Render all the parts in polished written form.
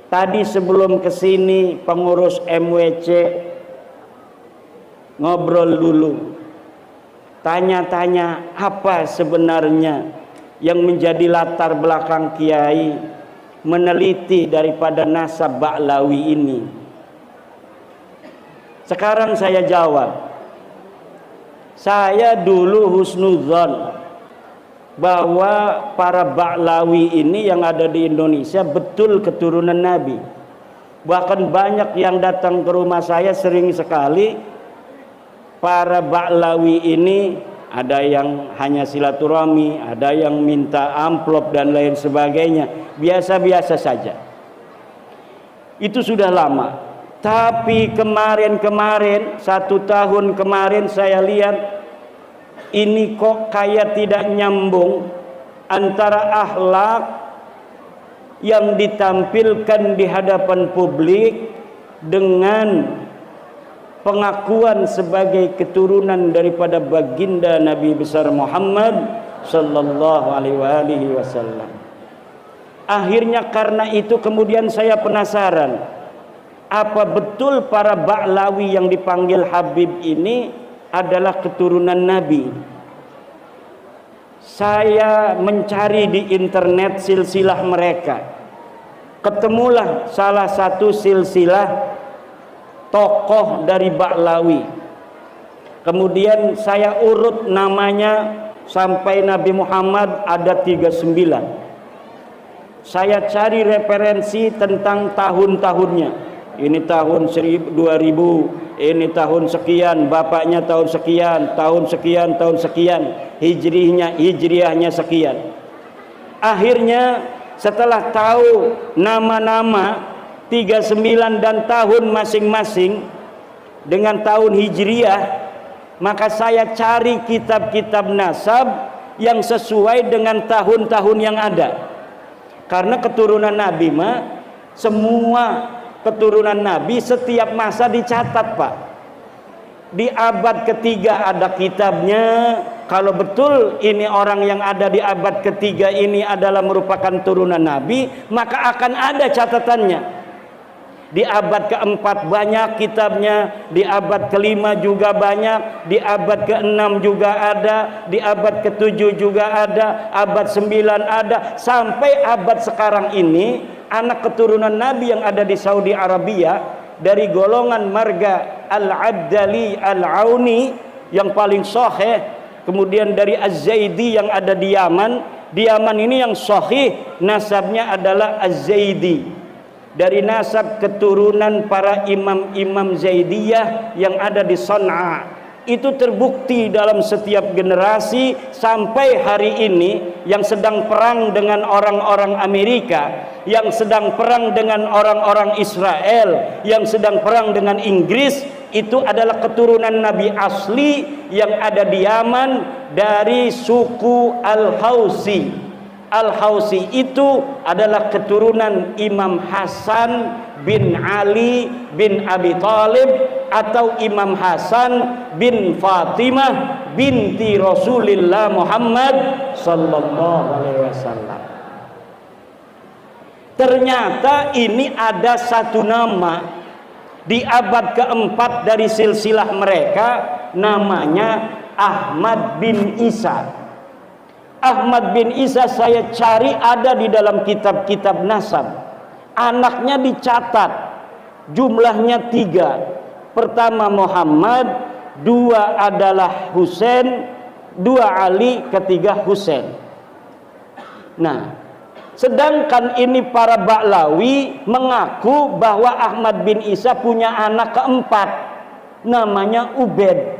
Tadi sebelum kesini pengurus MWC ngobrol dulu, tanya-tanya apa sebenarnya yang menjadi latar belakang Kiai meneliti daripada nasab Ba'lawi ini. Sekarang saya jawab, saya dulu husnudzon bahwa para Ba'lawi ini yang ada di Indonesia betul keturunan Nabi. Bahkan banyak yang datang ke rumah saya sering sekali. Para Ba'lawi ini ada yang hanya silaturahmi, ada yang minta amplop dan lain sebagainya, biasa-biasa saja. Itu sudah lama. Tapi kemarin 1 tahun kemarin saya lihat ini kok kayak tidak nyambung antara akhlak yang ditampilkan di hadapan publik dengan pengakuan sebagai keturunan daripada baginda Nabi besar Muhammad sallallahu alaihi wasallam. Akhirnya karena itu kemudian saya penasaran, apa betul para Ba'lawi yang dipanggil Habib ini adalah keturunan Nabi? Saya mencari di internet silsilah mereka. Ketemulah salah satu silsilah tokoh dari Ba'lawi. Kemudian saya urut namanya sampai Nabi Muhammad ada 39. Saya cari referensi tentang tahun-tahunnya. Ini tahun 2000, ini tahun sekian, bapaknya tahun sekian, tahun sekian, tahun sekian, hijriahnya sekian. Akhirnya setelah tahu nama-nama 39 dan tahun masing-masing dengan tahun hijriah, maka saya cari kitab-kitab nasab yang sesuai dengan tahun-tahun yang ada. Karena keturunan Nabi mah, semua keturunan Nabi setiap masa dicatat, Pak. Di abad ketiga ada kitabnya. Kalau betul ini orang yang ada di abad ketiga ini adalah merupakan turunan Nabi, maka akan ada catatannya. Di abad keempat banyak kitabnya, di abad kelima juga banyak, di abad keenam juga ada, di abad ketujuh juga ada, abad 9 ada, sampai abad sekarang ini anak keturunan Nabi yang ada di Saudi Arabia dari golongan marga Al-Abdali Al-Auni yang paling sahih, kemudian dari Az-Zaidi yang ada di Yaman. Di Yaman ini yang sahih nasabnya adalah Az-Zaidi, dari nasab keturunan para imam-imam Zaidiyah yang ada di Sana'a. Itu terbukti dalam setiap generasi sampai hari ini. Yang sedang perang dengan orang-orang Amerika, yang sedang perang dengan orang-orang Israel, yang sedang perang dengan Inggris, itu adalah keturunan Nabi asli yang ada di Yaman dari suku Al-Hausi. Al-Hausi itu adalah keturunan Imam Hasan bin Ali bin Abi Thalib atau Imam Hasan bin Fatimah binti Rasulullah Muhammad sallallahu alaihi wasallam. Ternyata ini ada satu nama di abad keempat dari silsilah mereka, namanya Ahmad bin Isa. Ahmad bin Isa saya cari ada di dalam kitab-kitab nasab. Anaknya dicatat, jumlahnya 3. Pertama Muhammad, 2 adalah Husain, 2 Ali, ketiga Husain. Nah, sedangkan ini para Ba'lawi mengaku bahwa Ahmad bin Isa punya anak keempat, namanya Ubaid.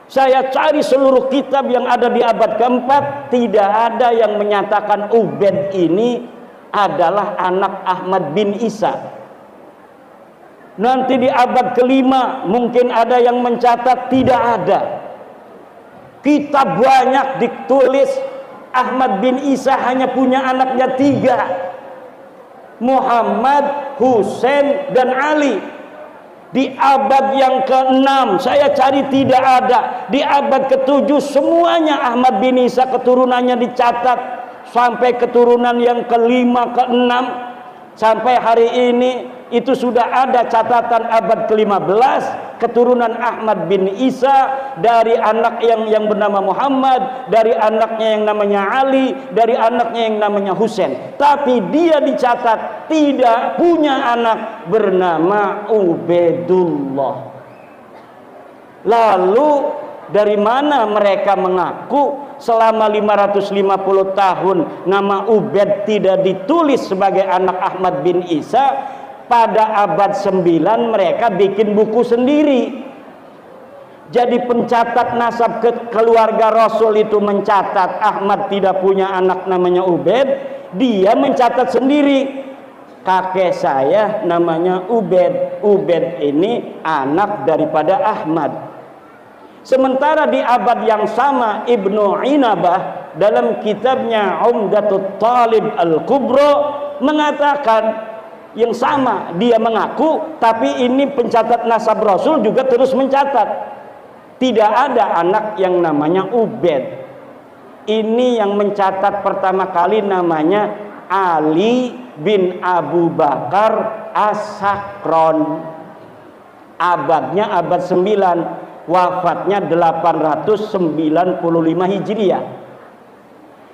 Saya cari seluruh kitab yang ada di abad keempat, tidak ada yang menyatakan Ubaid ini adalah anak Ahmad bin Isa. Nanti di abad kelima mungkin ada yang mencatat, tidak ada. Kitab banyak ditulis Ahmad bin Isa hanya punya anaknya 3, Muhammad, Husain, dan Ali. Di abad yang ke-6 saya cari tidak ada. Di abad ke-7 semuanya Ahmad bin Isa keturunannya dicatat, sampai keturunan yang ke-5, ke-6. Sampai hari ini itu sudah ada catatan abad ke-15 keturunan Ahmad bin Isa dari anak yang bernama Muhammad, dari anaknya yang namanya Ali, dari anaknya yang namanya Husain. Tapi dia dicatat tidak punya anak bernama Ubaidullah. Lalu dari mana mereka mengaku selama 550 tahun nama Ubaid tidak ditulis sebagai anak Ahmad bin Isa? Pada abad 9 mereka bikin buku sendiri. Jadi pencatat nasab keluarga Rasul itu mencatat Ahmad tidak punya anak namanya Ubaid. Dia mencatat sendiri, kakek saya namanya Ubaid. Ubaid ini anak daripada Ahmad. Sementara di abad yang sama Ibnu Inabah dalam kitabnya Umdatut Talib Al-Kubra mengatakan yang sama. Dia mengaku, tapi ini pencatat nasab Rasul juga terus mencatat tidak ada anak yang namanya Ubaid. Ini yang mencatat pertama kali namanya Ali bin Abu Bakar As-Sakron. Abadnya abad 9, wafatnya 895 Hijriah.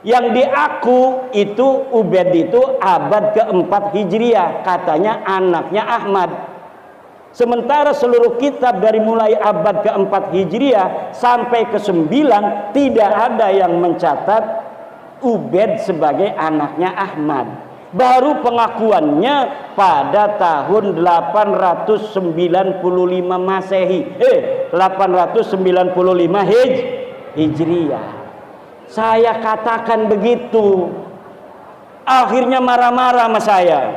Yang diaku itu Ubaid itu abad ke-4 Hijriah, katanya anaknya Ahmad. Sementara seluruh kitab dari mulai abad ke-4 Hijriah sampai ke-9 tidak ada yang mencatat Ubaid sebagai anaknya Ahmad. Baru pengakuannya pada tahun 895 Masehi, 895 Hijriah. Saya katakan begitu. Akhirnya marah-marah sama saya.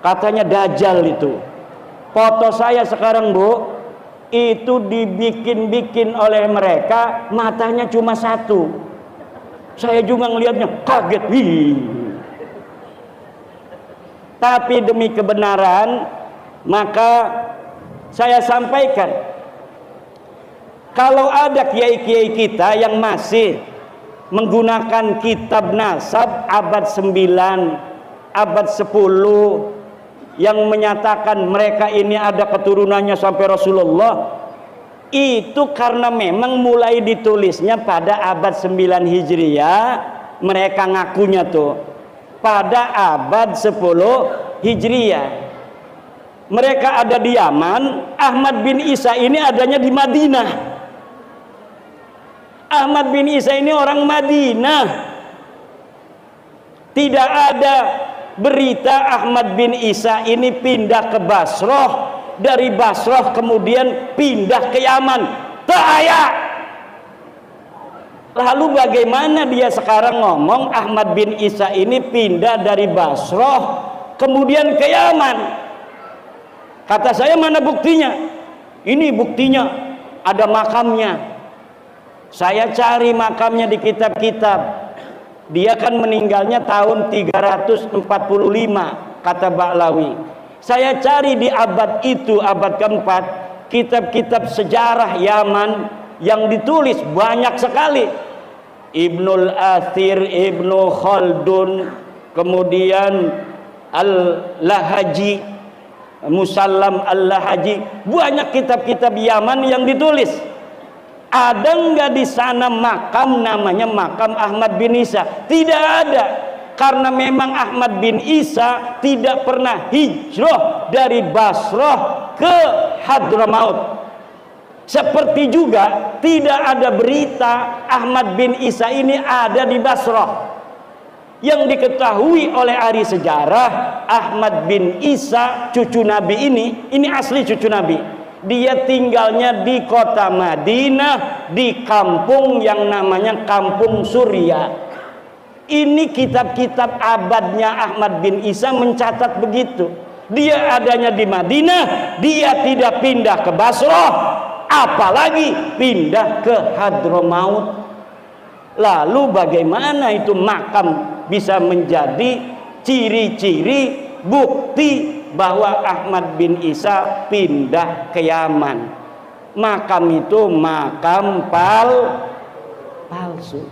Katanya Dajjal itu. Foto saya sekarang, Bu, itu dibikin-bikin oleh mereka, matanya cuma satu. Saya juga ngelihatnya kaget. Tapi demi kebenaran, maka saya sampaikan, kalau ada kiai-kiai kita yang masih menggunakan kitab nasab abad 9, abad 10 yang menyatakan mereka ini ada keturunannya sampai Rasulullah, itu karena memang mulai ditulisnya pada abad 9 Hijriah. Mereka ngakunya tuh pada abad 10 Hijriah. Mereka ada di Yaman. Ahmad bin Isa ini adanya di Madinah. Ahmad bin Isa ini orang Madinah. Tidak ada berita Ahmad bin Isa ini pindah ke Basrah, dari Basrah kemudian pindah ke Yaman. Tak ada. Lalu bagaimana dia sekarang ngomong Ahmad bin Isa ini pindah dari Basrah kemudian ke Yaman? Kata saya, mana buktinya? Ini buktinya, ada makamnya. Saya cari makamnya di kitab-kitab. Dia kan meninggalnya tahun 345, kata Ba'lawi. Saya cari di abad itu, abad keempat, kitab-kitab sejarah Yaman yang ditulis banyak sekali. Ibnul Athir, Ibnu Khaldun, kemudian Al-Lahaji, Musallam Al-Lahaji, banyak kitab-kitab Yaman yang ditulis. Ada nggak di sana makam namanya makam Ahmad bin Isa? Tidak ada, karena memang Ahmad bin Isa tidak pernah hijrah dari Basrah ke Hadramaut. Seperti juga tidak ada berita Ahmad bin Isa ini ada di Basrah. Yang diketahui oleh ahli sejarah, Ahmad bin Isa cucu Nabi ini asli cucu Nabi. Dia tinggalnya di kota Madinah, di kampung yang namanya Kampung Surya. Ini kitab-kitab abadnya Ahmad bin Isa mencatat begitu. Dia adanya di Madinah, dia tidak pindah ke Basrah, apalagi pindah ke Hadramaut. Lalu bagaimana itu makam bisa menjadi ciri-ciri bukti bahwa Ahmad bin Isa pindah ke Yaman? Makam itu makam palsu.